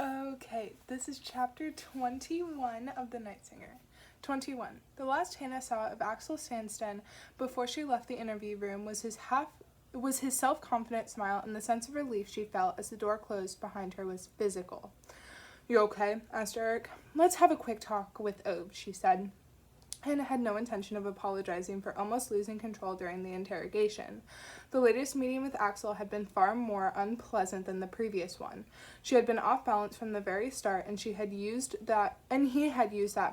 Okay, this is chapter 21 of The Night Singer. 21. The last Hannah saw of Axel Sandsten before she left the interview room was his self-confident smile, and the sense of relief she felt as the door closed behind her was physical. "You okay?" asked Eric. "Let's have a quick talk with Ove," she said. Hannah had no intention of apologizing for almost losing control during the interrogation. The latest meeting with Axel had been far more unpleasant than the previous one. She had been off balance from the very start, and he had used that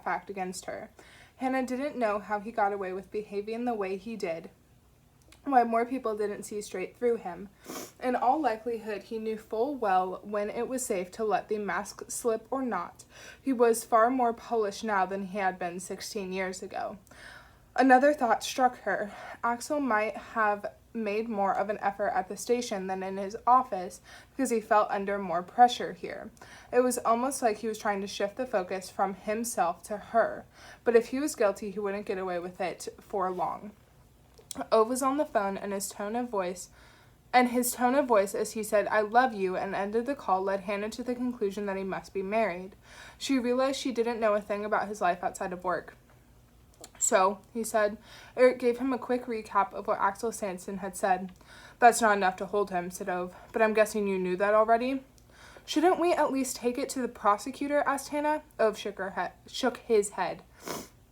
fact against her. Hannah didn't know how he got away with behaving the way he did, why more people didn't see straight through him. In all likelihood, he knew full well when it was safe to let the mask slip or not. He was far more Polish now than he had been 16 years ago. Another thought struck her. Axel might have made more of an effort at the station than in his office because he felt under more pressure here. It was almost like he was trying to shift the focus from himself to her. But if he was guilty, he wouldn't get away with it for long. Ove was on the phone, and his tone of voice as he said, "I love you," and ended the call led Hannah to the conclusion that he must be married. She realized she didn't know a thing about his life outside of work. "So," he said. Eric gave him a quick recap of what Axel Sandsten had said. "That's not enough to hold him," said Ove, "but I'm guessing you knew that already?" "Shouldn't we at least take it to the prosecutor?" asked Hannah. Ove shook his head.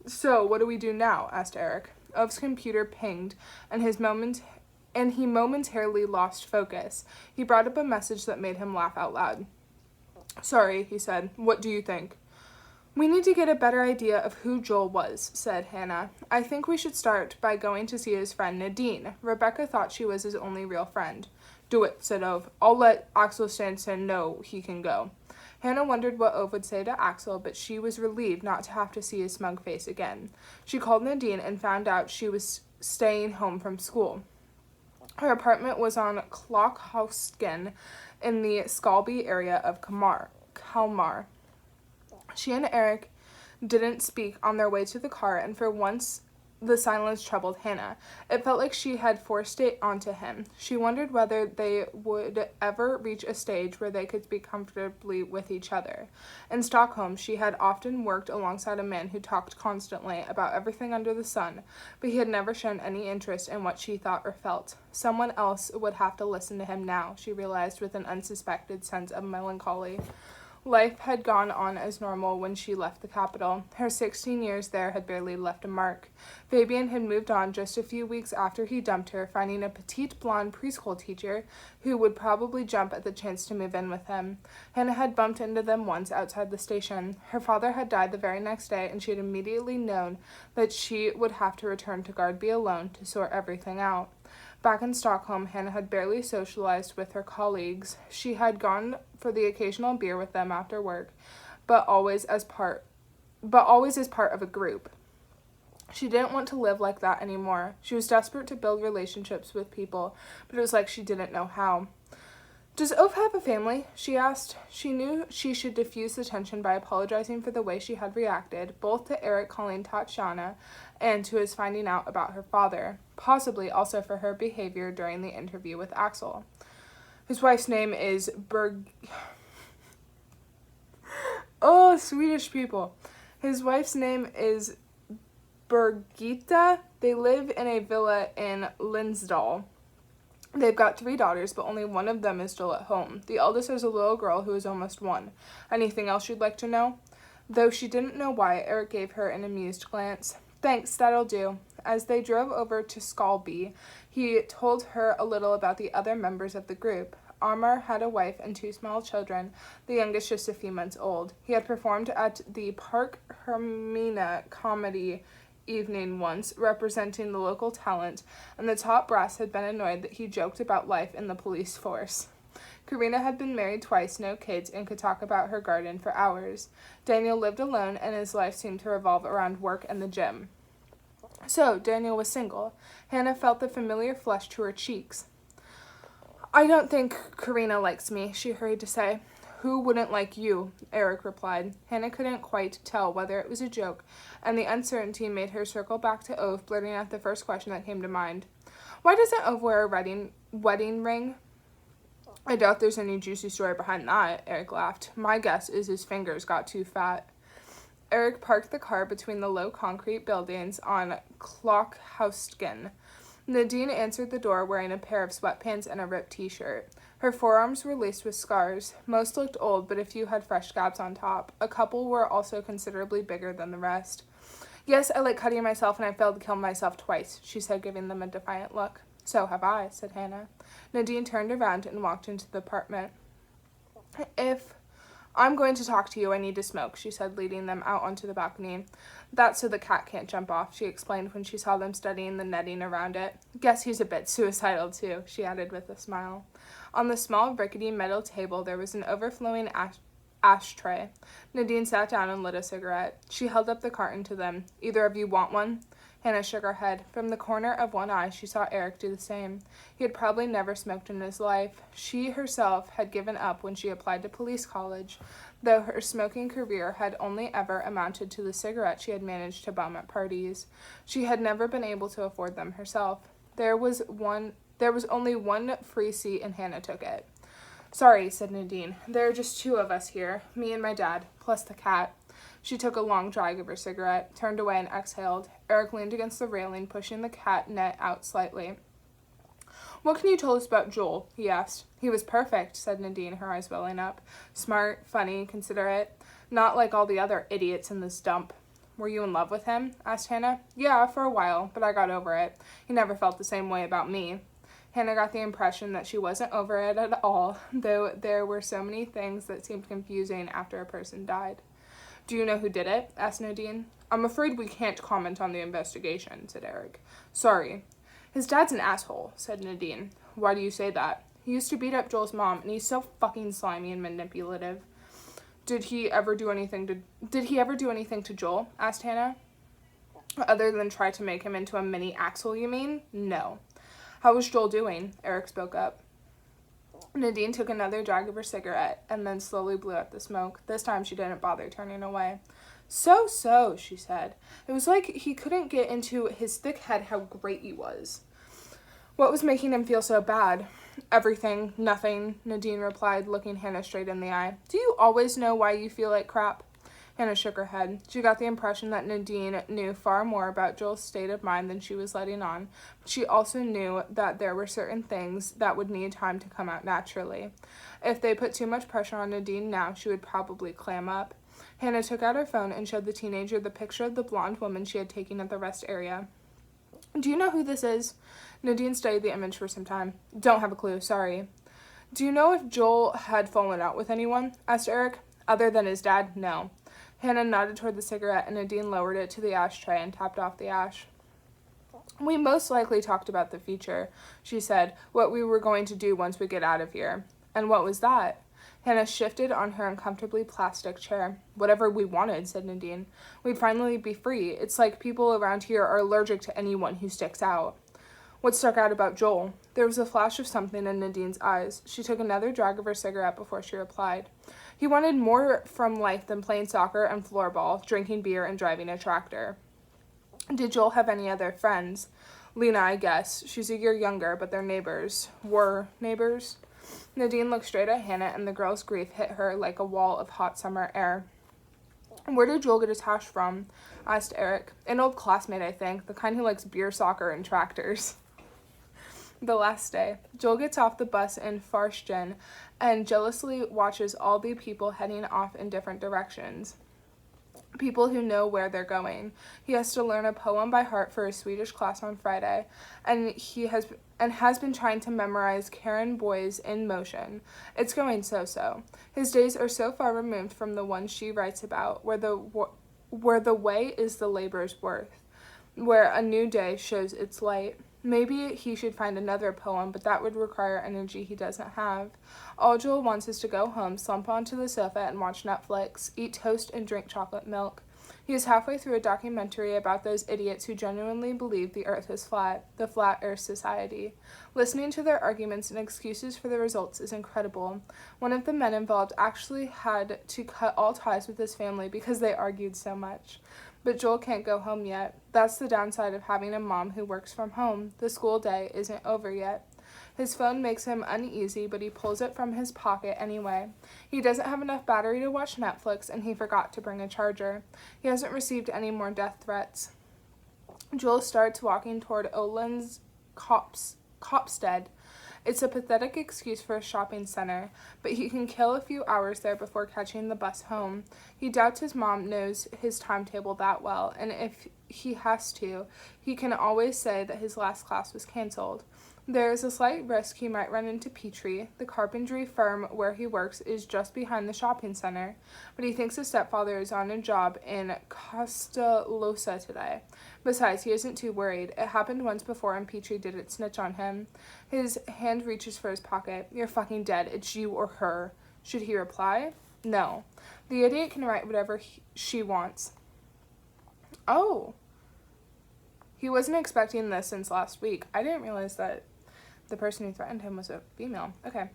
"So, what do we do now?" asked Eric. Ove's computer pinged, and he momentarily lost focus. He brought up a message that made him laugh out loud. "Sorry," he said. "What do you think?" "We need to get a better idea of who Joel was," said Hannah. "I think we should start by going to see his friend Nadine. Rebecca thought she was his only real friend." "Do it," said Ove. "I'll let Axel Sandsten know he can go." Hannah wondered what Ove would say to Axel, but she was relieved not to have to see his smug face again. She called Nadine and found out she was staying home from school. Her apartment was on Klockhausen in the Skalby area of Kalmar. She and Eric didn't speak on their way to the car, and for once the silence troubled Hannah. It felt like she had forced it onto him. She wondered whether they would ever reach a stage where they could speak comfortably with each other. In Stockholm, she had often worked alongside a man who talked constantly about everything under the sun, but he had never shown any interest in what she thought or felt. Someone else would have to listen to him now, she realized with an unsuspected sense of melancholy. Life had gone on as normal when she left the capital. Her 16 years there had barely left a mark. Fabian had moved on just a few weeks after he dumped her, finding a petite blonde preschool teacher who would probably jump at the chance to move in with him. Hannah had bumped into them once outside the station. Her father had died the very next day, and she had immediately known that she would have to return to Guardby alone to sort everything out. Back in Stockholm, Hannah had barely socialized with her colleagues. She had gone for the occasional beer with them after work, but always as part of a group. She didn't want to live like that anymore. She was desperate to build relationships with people, but it was like she didn't know how. "Does Ove have a family?" she asked. She knew she should diffuse the tension by apologizing for the way she had reacted, both to Eric calling Tatiana and to his finding out about her father, possibly also for her behavior during the interview with Axel. "His wife's name is Oh, Swedish people. His wife's name is Birgitta. They live in a villa in Linsdal. They've got 3 daughters, but only one of them is still at home. The eldest is a little girl who is almost 1. Anything else you'd like to know?" Though she didn't know why, Eric gave her an amused glance. "Thanks, that'll do." As they drove over to Skalby, he told her a little about the other members of the group. Amar had a wife and 2 small children, the youngest just a few months old. He had performed at the Park Hermina comedy evening once, representing the local talent, and the top brass had been annoyed that he joked about life in the police force. Karina had been married twice, no kids, and could talk about her garden for hours. Daniel lived alone, and his life seemed to revolve around work and the gym. So, Daniel was single. Hannah felt the familiar flush to her cheeks. "I don't think Karina likes me," she hurried to say. "Who wouldn't like you?" Eric replied. Hannah couldn't quite tell whether it was a joke, and the uncertainty made her circle back to Ove, blurting out the first question that came to mind. "Why doesn't Ove wear a wedding ring?" I doubt there's any juicy story behind that, Eric laughed. My guess is his fingers got too fat. Eric parked the car between the low concrete buildings on Klockhaussgen. Nadine answered the door wearing a pair of sweatpants and a ripped t-shirt. Her forearms were laced with scars. Most looked old, but a few had fresh scabs on top. A couple were also considerably bigger than the rest. Yes, I like cutting myself, and I failed to kill myself twice, she said, giving them a defiant look. So have I, said Hannah. Nadine turned around and walked into the apartment. If I'm going to talk to you, I need to smoke, she said, leading them out onto the balcony. That's so the cat can't jump off, she explained when she saw them studying the netting around it. Guess he's a bit suicidal, too, she added with a smile. On the small, rickety metal table, there was an overflowing ashtray. Nadine sat down and lit a cigarette. She held up the carton to them. Either of you want one? Hannah shook her head. From the corner of one eye, she saw Eric do the same. He had probably never smoked in his life. She herself had given up when she applied to police college, though her smoking career had only ever amounted to the cigarette she had managed to bum at parties. She had never been able to afford them herself. There was only one free seat, and Hannah took it. Sorry, said Nadine. There are just two of us here, me and my dad, plus the cat. She took a long drag of her cigarette, turned away, and exhaled. Eric leaned against the railing, pushing the cat net out slightly. What can you tell us about Joel? He asked. He was perfect, said Nadine, her eyes welling up. Smart, funny, considerate. Not like all the other idiots in this dump. Were you in love with him? Asked Hannah. Yeah, for a while, but I got over it. He never felt the same way about me. Hannah got the impression that she wasn't over it at all, though there were so many things that seemed confusing after a person died. Do you know who did it? Asked Nadine. I'm afraid we can't comment on the investigation, said Eric. Sorry. His dad's an asshole, said Nadine. Why do you say that? He used to beat up Joel's mom, and he's so fucking slimy and manipulative. Did he ever do anything to Joel? Asked Hannah. Other than try to make him into a mini Axel, you mean? No. How was Joel doing? Eric spoke up. Nadine took another drag of her cigarette and then slowly blew out the smoke. This time she didn't bother turning away. So, she said. It was like he couldn't get into his thick head how great he was. What was making him feel so bad? Everything, nothing, Nadine replied, looking Hannah straight in the eye. Do you always know why you feel like crap? Hannah shook her head. She got the impression that Nadine knew far more about Joel's state of mind than she was letting on. She also knew that there were certain things that would need time to come out naturally. If they put too much pressure on Nadine now, she would probably clam up. Hannah took out her phone and showed the teenager the picture of the blonde woman she had taken at the rest area. Do you know who this is? Nadine studied the image for some time. Don't have a clue, sorry. Do you know if Joel had fallen out with anyone? Asked Eric. Other than his dad, no. Hannah nodded toward the cigarette, and Nadine lowered it to the ashtray and tapped off the ash. We most likely talked about the future, she said, what we were going to do once we get out of here. And what was that? Hannah shifted on her uncomfortably plastic chair. Whatever we wanted, said Nadine. We'd finally be free. It's like people around here are allergic to anyone who sticks out. What stuck out about Joel? There was a flash of something in Nadine's eyes. She took another drag of her cigarette before she replied. He wanted more from life than playing soccer and floorball, drinking beer, and driving a tractor. Did Joel have any other friends? Lena, I guess. She's a year younger, but they're neighbors. Were neighbors? Nadine looked straight at Hannah, and the girl's grief hit her like a wall of hot summer air. Where did Joel get his hash from? Asked Eric. An old classmate, I think. The kind who likes beer, soccer, and tractors. The last day, Joel gets off the bus in Farsten and jealously watches all the people heading off in different directions. People who know where they're going. He has to learn a poem by heart for his Swedish class on Friday, and he has been trying to memorize Karen Boy's In Motion. It's going so-so. His days are so far removed from the ones she writes about, where the way is the labor's worth, where a new day shows its light. Maybe he should find another poem, but that would require energy he doesn't have. All Joel wants is to go home, slump onto the sofa, and watch Netflix, eat toast, and drink chocolate milk. He is halfway through a documentary about those idiots who genuinely believe the earth is flat, the Flat Earth Society. Listening to their arguments and excuses for the results is incredible. One of the men involved actually had to cut all ties with his family because they argued so much. But Joel can't go home yet. That's the downside of having a mom who works from home. The school day isn't over yet. His phone makes him uneasy, but he pulls it from his pocket anyway. He doesn't have enough battery to watch Netflix, and he forgot to bring a charger. He hasn't received any more death threats. Joel starts walking toward Oland's Copstead. It's a pathetic excuse for a shopping center, but he can kill a few hours there before catching the bus home. He doubts his mom knows his timetable that well, and if he has to, he can always say that his last class was canceled. There is a slight risk he might run into Petrie. The carpentry firm where he works is just behind the shopping center, but he thinks his stepfather is on a job in Costellosa today. Besides, he isn't too worried. It happened once before and Petrie didn't snitch on him. His hand reaches for his pocket. You're fucking dead. It's you or her. Should he reply? No. The idiot can write whatever she wants. Oh. He wasn't expecting this since last week. I didn't realize that the person who threatened him was a female. Okay.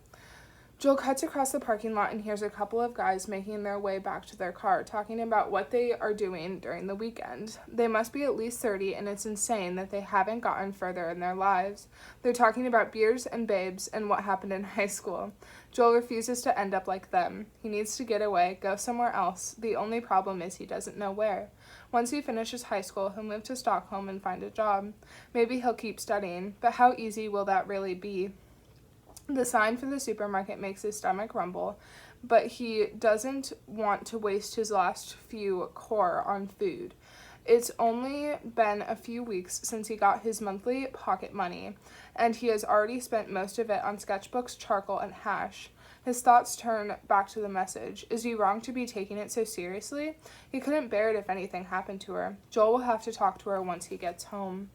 Joel cuts across the parking lot and hears a couple of guys making their way back to their car, talking about what they are doing during the weekend. They must be at least 30, and it's insane that they haven't gotten further in their lives. They're talking about beers and babes and what happened in high school. Joel refuses to end up like them. He needs to get away, go somewhere else. The only problem is he doesn't know where. Once he finishes high school, he'll move to Stockholm and find a job. Maybe he'll keep studying, but how easy will that really be? The sign for the supermarket makes his stomach rumble, but he doesn't want to waste his last few core on food. It's only been a few weeks since he got his monthly pocket money, and he has already spent most of it on sketchbooks, charcoal, and hash. His thoughts turn back to the message. Is he wrong to be taking it so seriously? He couldn't bear it if anything happened to her. Joel will have to talk to her once he gets home.